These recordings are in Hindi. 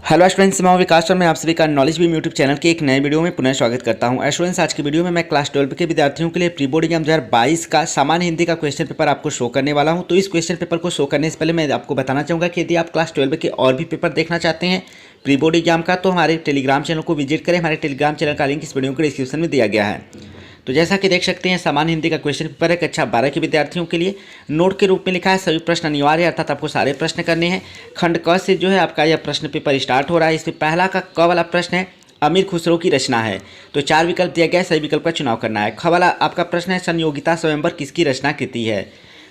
हेलो स्टूडेंट्स, मैं विकास और मैं आप सभी का नॉलेज बीम यूट्यूब चैनल के एक नए वीडियो में पुनः स्वागत करता हूं। स्टूडेंट्स, आज की वीडियो में मैं क्लास 12 के विद्यार्थियों के लिए प्री बोर्ड एग्जाम 2022 का सामान्य हिंदी का क्वेश्चन पेपर आपको शो करने वाला हूं। तो इस क्वेश्चन पेपर को शो करने से पहले मैं आपको बताना चाहूँगा कि यदि आप क्लास 12 के और भी पेपर देखना चाहते हैं प्री बोर्ड एग्जाम का, तो हमारे टेलीग्राम चैनल को विजिट करें। हमारे टेलीग्राम चैनल का लिंक इस वीडियो के डिस्क्रिप्शन में दिया गया है। तो जैसा कि देख सकते हैं, सामान्य हिंदी का क्वेश्चन पेपर है कक्षा 12 के विद्यार्थियों के लिए। नोट के रूप में लिखा है सभी प्रश्न अनिवार्य, अर्थात आपको सारे प्रश्न करने हैं। खंड क से जो है आपका यह प्रश्न पेपर स्टार्ट हो रहा है। इसमें पहला का क वाला प्रश्न है, अमीर खुसरो की रचना है। तो 4 विकल्प दिया गया है, सही विकल्प का चुनाव करना है। ख वाला आपका प्रश्न है, संयोगिता स्वयंवर किसकी रचना कृति है।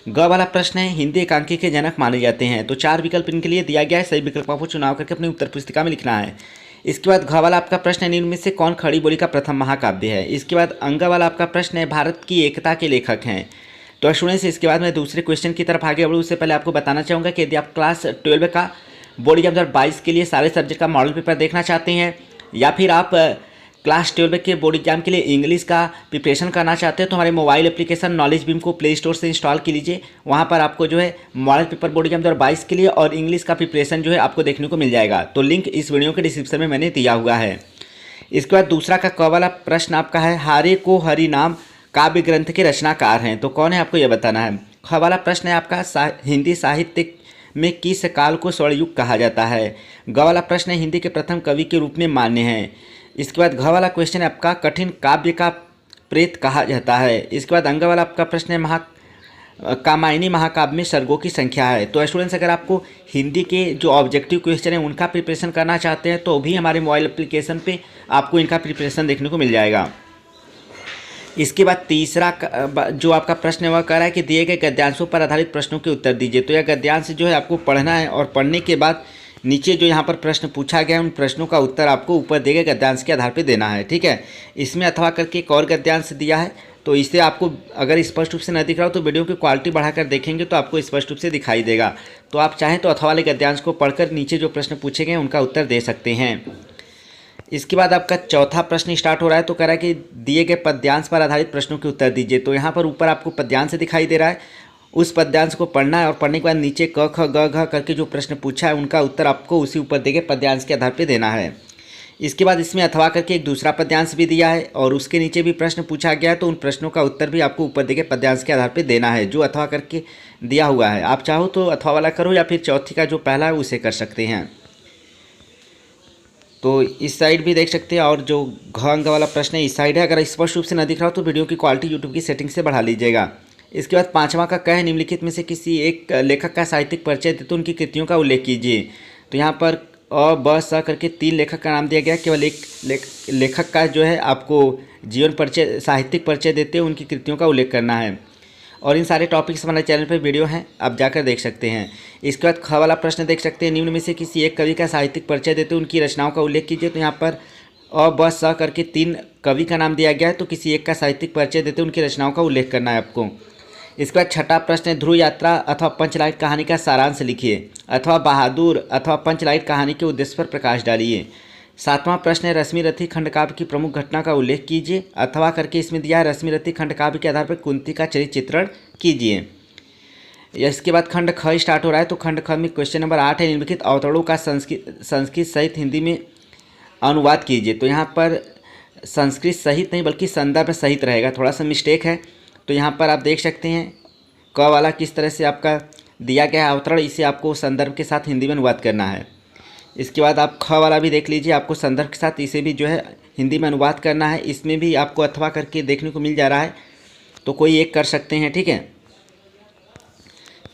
ग वाला प्रश्न है, हिंदी एकांकी के जनक माने जाते हैं। तो 4 विकल्प इनके लिए दिया गया है, सही विकल्प आपको चुनाव करके अपनी उत्तर पुस्तिका में लिखना है। इसके बाद घ वाला आपका प्रश्न है, निम्न में से कौन खड़ी बोली का प्रथम महाकाव्य है। इसके बाद अंग वाला आपका प्रश्न है, भारत की एकता के लेखक हैं। तो स्टूडेंट्स, इसके बाद मैं दूसरे क्वेश्चन की तरफ आगे बढ़ूँ उससे पहले आपको बताना चाहूँगा कि यदि आप क्लास 12 का बोर्ड एग्जाम 2022 के लिए सारे सब्जेक्ट का मॉडल पेपर देखना चाहते हैं, या फिर आप क्लास 12 के बोर्ड एग्जाम के लिए इंग्लिश का प्रिपरेशन करना चाहते हैं, तो हमारे मोबाइल एप्लीकेशन नॉलेज बीम को प्ले स्टोर से इंस्टॉल कर लीजिए। वहाँ पर आपको जो है मॉडल पेपर बोर्ड एग्जाम 2022 के लिए और इंग्लिश का प्रिपरेशन जो है आपको देखने को मिल जाएगा। तो लिंक इस वीडियो के डिस्क्रिप्शन में मैंने दिया हुआ है। इसके बाद दूसरा का क वाला प्रश्न आपका है, हारे को हरि नाम काव्य ग्रंथ के रचनाकार हैं। तो कौन है आपको यह बताना है। ख वाला प्रश्न है आपका, हिंदी साहित्य में किस काल को स्वर्णयुग कहा जाता है। ग वाला प्रश्न है, हिंदी के प्रथम कवि के रूप में मान्य हैं। इसके बाद घ वाला क्वेश्चन है आपका, कठिन काव्य का प्रेत कहा जाता है। इसके बाद अंग वाला आपका प्रश्न है, कामायनी महाकाव्य में सर्गों की संख्या है। तो स्टूडेंट्स, अगर आपको हिंदी के जो ऑब्जेक्टिव क्वेश्चन है उनका प्रिपरेशन करना चाहते हैं तो भी हमारे मोबाइल एप्लीकेशन पे आपको इनका प्रिपरेशन देखने को मिल जाएगा। इसके बाद तीसरा जो आपका प्रश्न है वह कह रहा है कि दिए गए गद्यांशों पर आधारित प्रश्नों के उत्तर दीजिए। तो यह गद्यांश जो है आपको पढ़ना है और पढ़ने के बाद नीचे जो यहाँ पर प्रश्न पूछा गया है उन प्रश्नों का उत्तर आपको ऊपर दिए गए गद्यांश के आधार पर देना है। ठीक है, इसमें अथवा करके एक और गद्यांश दिया है, तो इससे आपको अगर स्पष्ट रूप से न दिख रहा हो तो वीडियो की क्वालिटी बढ़ाकर देखेंगे तो आपको स्पष्ट रूप से दिखाई देगा। तो आप चाहें तो अथवा वाले गद्यांश को पढ़कर नीचे जो प्रश्न पूछे गए उनका उत्तर दे सकते हैं। इसके बाद आपका चौथा प्रश्न स्टार्ट हो रहा है। तो कह रहा है कि दिए गए पद्यांश पर आधारित प्रश्नों के उत्तर दीजिए। तो यहाँ पर ऊपर आपको पद्यांश दिखाई दे रहा है, उस पद्यांश को पढ़ना है और पढ़ने के बाद नीचे क ख ग घ करके जो प्रश्न पूछा है उनका उत्तर आपको उसी ऊपर दिए गए पद्यांश के आधार पर देना है। इसके बाद इसमें अथवा करके एक दूसरा पद्यांश भी दिया है और उसके नीचे भी प्रश्न पूछा गया है, तो उन प्रश्नों का उत्तर भी आपको ऊपर दिए गए पद्यांश के आधार पर देना है जो अथवा करके दिया हुआ है। आप चाहो तो अथवा वाला करो या फिर चौथी का जो पहला है उसे कर सकते हैं। तो इस साइड भी देख सकते हैं और जो घ अंक वाला प्रश्न है इस साइड है। अगर स्पष्ट रूप से न दिख रहा हो तो वीडियो की क्वालिटी यूट्यूब की सेटिंग से बढ़ा लीजिएगा। इसके बाद पांचवा का कह है, निम्नलिखित में से किसी एक लेखक का साहित्यिक परिचय देते उनकी कृतियों का उल्लेख कीजिए। तो यहाँ पर अ ब स करके 3 लेखक का नाम दिया गया। केवल एक लेखक का जो है आपको जीवन परिचय साहित्यिक परिचय देते हैं उनकी कृतियों का उल्लेख करना है। और इन सारे टॉपिक्स हमारे चैनल पर वीडियो हैं, आप जाकर देख सकते हैं। इसके बाद ख वाला प्रश्न देख सकते हैं, निम्न में से किसी एक कवि का साहित्यिक परिचय देते उनकी रचनाओं का उल्लेख कीजिए। तो यहाँ पर अ ब स करके 3 कवि का नाम दिया गया है, तो किसी एक का साहित्यिक परिचय देते उनकी रचनाओं का उल्लेख करना है आपको। इसके बाद छठा प्रश्न है, ध्रुव यात्रा अथवा पंचलाइट कहानी का सारांश लिखिए, अथवा बहादुर अथवा पंचलाइट कहानी के उद्देश्य पर प्रकाश डालिए। सातवां प्रश्न है, रश्मि रथी खंडकाव्य की प्रमुख घटना का उल्लेख कीजिए, अथवा करके इसमें दिया है रश्मि रथी खंडकाव्य के आधार पर कुंती का चरित्र चित्रण कीजिए। इसके बाद खंड ख स्टार्ट हो रहा है। तो खंड ख में क्वेश्चन नंबर 8 है, निम्नलिखित अवतरणों का संस्कृत सहित हिंदी में अनुवाद कीजिए। तो यहाँ पर संस्कृत सहित नहीं बल्कि संदर्भ सहित रहेगा, थोड़ा सा मिस्टेक है। तो यहाँ पर आप देख सकते हैं क वाला किस तरह से आपका दिया गया है अवतरण, इसे आपको संदर्भ के साथ हिंदी में अनुवाद करना है। इसके बाद आप ख वाला भी देख लीजिए, आपको संदर्भ के साथ इसे भी जो है हिंदी में अनुवाद करना है। इसमें भी आपको अथवा करके देखने को मिल जा रहा है, तो कोई एक कर सकते हैं। ठीक है,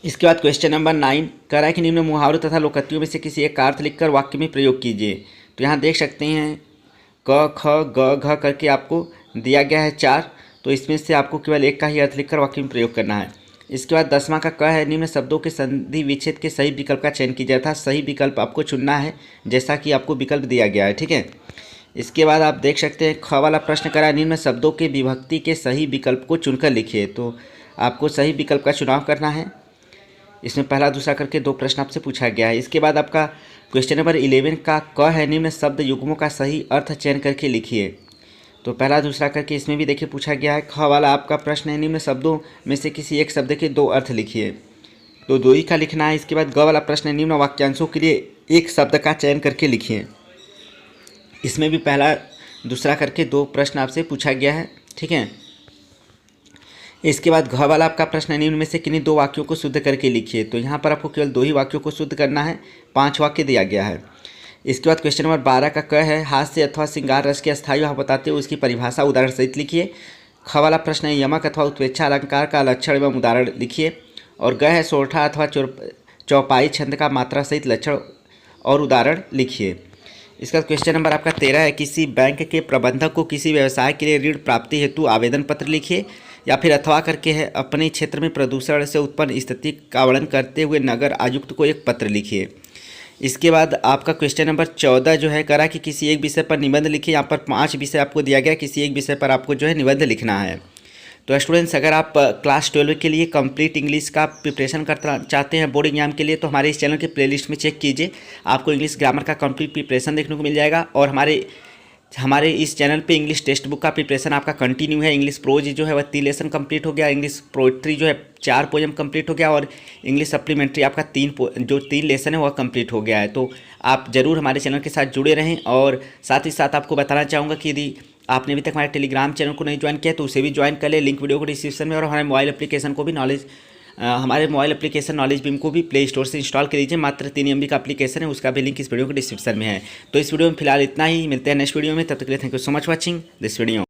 इसके बाद क्वेश्चन नंबर 9 कह रहा है कि निम्न मुहावरों तथा लोकोक्तियों में से किसी एक का अर्थ लिखकर वाक्य में प्रयोग कीजिए। तो यहाँ देख सकते हैं क ख ग घ करके आपको दिया गया है 4, तो इसमें से आपको केवल एक का ही अर्थ लिखकर वाक्य में प्रयोग करना है। इसके बाद 10वां का क है, निम्न शब्दों के संधि विच्छेद के सही विकल्प का चयन कीजिए, अर्थात सही विकल्प आपको चुनना है जैसा कि आपको विकल्प दिया गया है। ठीक है, इसके बाद आप देख सकते हैं ख वाला प्रश्न करा, निम्न शब्दों के विभक्ति के सही विकल्प को चुनकर लिखिए। तो आपको सही विकल्प का चुनाव करना है। इसमें पहला दूसरा करके 2 प्रश्न आपसे पूछा गया है। इसके बाद आपका क्वेश्चन नंबर 11 का क है, निम्न शब्द युग्मों का सही अर्थ चयन करके लिखिए। तो पहला दूसरा करके इसमें भी देखिए पूछा गया है। ख वाला आपका प्रश्न है, निम्न शब्दों में से किसी एक शब्द के 2 अर्थ लिखिए। तो दो ही का लिखना है। इसके बाद ग वाला प्रश्न है, निम्न वाक्यांशों के लिए एक शब्द का चयन करके लिखिए। इसमें भी पहला दूसरा करके दो प्रश्न आपसे पूछा गया है, ठीक है। इसके बाद घ वाला आपका प्रश्न है, निम्न में से किन्हीं दो वाक्यों को शुद्ध करके लिखिए। तो यहाँ पर आपको केवल दो ही वाक्यों को शुद्ध करना है, 5 वाक्य दिया गया है। इसके बाद क्वेश्चन नंबर 12 का क है, हास्य अथवा श्रृंगार रस के अस्थायी भाव बताते हुए उसकी परिभाषा उदाहरण सहित लिखिए। ख वाला प्रश्न है, यमक अथवा उत्प्रेक्षा अलंकार का लक्षण एवं उदाहरण लिखिए। और ग है, सोरठा अथवा चौपाई छंद का मात्रा सहित लक्षण और उदाहरण लिखिए। इसका क्वेश्चन नंबर आपका 13 है, किसी बैंक के प्रबंधक को किसी व्यवसाय के लिए ऋण प्राप्ति हेतु आवेदन पत्र लिखिए। या फिर अथवा करके है, अपने क्षेत्र में प्रदूषण से उत्पन्न स्थिति का वर्णन करते हुए नगर आयुक्त को एक पत्र लिखिए। इसके बाद आपका क्वेश्चन नंबर 14 जो है करा कि किसी एक विषय पर निबंध लिखिए। यहाँ पर 5 विषय आपको दिया गया, किसी एक विषय पर आपको जो है निबंध लिखना है। तो स्टूडेंट्स, अगर आप क्लास 12 के लिए कंप्लीट इंग्लिश का प्रिपरेशन करना चाहते हैं बोर्ड एग्जाम के लिए, तो हमारे इस चैनल के प्लेलिस्ट में चेक कीजिए, आपको इंग्लिश ग्रामर का कंप्लीट प्रिपरेशन देखने को मिल जाएगा। और हमारे इस चैनल पे इंग्लिश टेक्स्ट बुक का प्रिपरेशन आपका कंटिन्यू है। इंग्लिश प्रोज जो है वह 3 लेसन कंप्लीट हो गया, इंग्लिश पोइट्री जो है 4 पोएम कंप्लीट हो गया, और इंग्लिश सप्लीमेंट्री आपका 3 लेसन है वह कंप्लीट हो गया है। तो आप ज़रूर हमारे चैनल के साथ जुड़े रहें। और साथ ही साथ आपको बताना चाहूँगा कि यदि आपने अभी तक हमारे टेलीग्राम चैनल को नहीं ज्वाइन किया तो उसे भी ज्वाइन कर ले, लिंक वीडियो को डिस्क्रिप्शन में। और हमारे मोबाइल एप्लीकेशन को भी हमारे मोबाइल एप्लीकेशन नॉलेज बीम को भी प्ले स्टोर से इंस्टॉल कर लीजिए। मात्र 3 MB का एप्लीकेशन है, उसका भी लिंक इस वीडियो के डिस्क्रिप्शन में है। तो इस वीडियो में फिलहाल इतना ही, मिलते हैं नेक्स्ट वीडियो में। तब तक के लिए thank you so much watching this video.